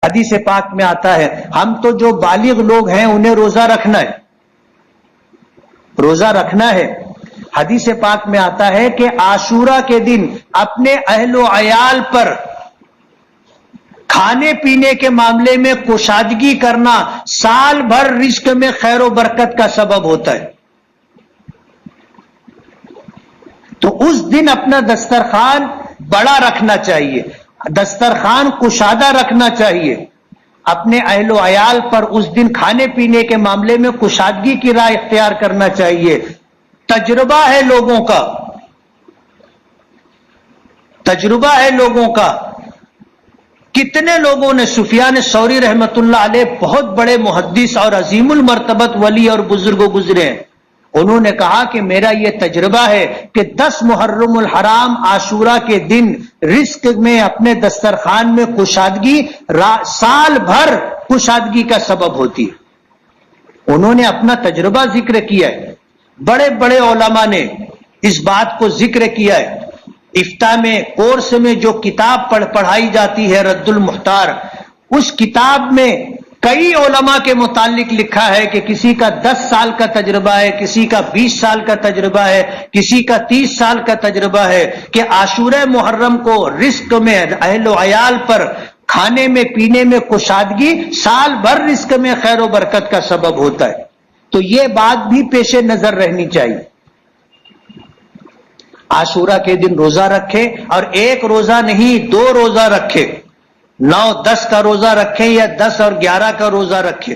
حدیث پاک میں آتا ہے ہم تو جو بالغ لوگ ہیں انہیں روزہ رکھنا ہے، روزہ رکھنا ہے۔ حدیث پاک میں آتا ہے کہ عاشورہ کے دن اپنے اہل و عیال پر کھانے پینے کے معاملے میں کشادگی کرنا سال بھر رزق میں خیر و برکت کا سبب ہوتا ہے۔ تو اس دن اپنا دسترخوان بڑا رکھنا چاہیے، دسترخوان کشادہ رکھنا چاہیے، اپنے اہل و عیال پر اس دن کھانے پینے کے معاملے میں کشادگی کی راہ اختیار کرنا چاہیے۔ تجربہ ہے لوگوں کا، تجربہ ہے لوگوں کا، کتنے لوگوں نے، سفیان ثوری رحمت اللہ علیہ بہت بڑے محدث اور عظیم المرتبت ولی اور بزرگ گزرے ہیں، انہوں نے کہا کہ میرا یہ تجربہ ہے کہ 10 محرم الحرام عاشورہ کے دن رزق میں اپنے دسترخوان میں کشادگی سال بھر کشادگی کا سبب ہوتی ہے۔ انہوں نے اپنا تجربہ ذکر کیا ہے، بڑے بڑے علماء نے اس بات کو ذکر کیا ہے۔ افتاء میں کورس میں جو کتاب پڑھائی جاتی ہے رد المختار، اس کتاب میں کئی علماء کے متعلق لکھا ہے کہ کسی کا 10 سال کا تجربہ ہے، کسی کا 20 سال کا تجربہ ہے، کسی کا 30 سال کا تجربہ ہے کہ عاشورہ محرم کو رزق میں اہل و عیال پر کھانے میں پینے میں کشادگی سال بھر رزق میں خیر و برکت کا سبب ہوتا ہے۔ تو یہ بات بھی پیش نظر رہنی چاہیے۔ عاشورہ کے دن روزہ رکھے، اور ایک روزہ نہیں 2 روزہ رکھے، 9-10 کا روزہ رکھے یا 10 اور 11 کا روزہ رکھے۔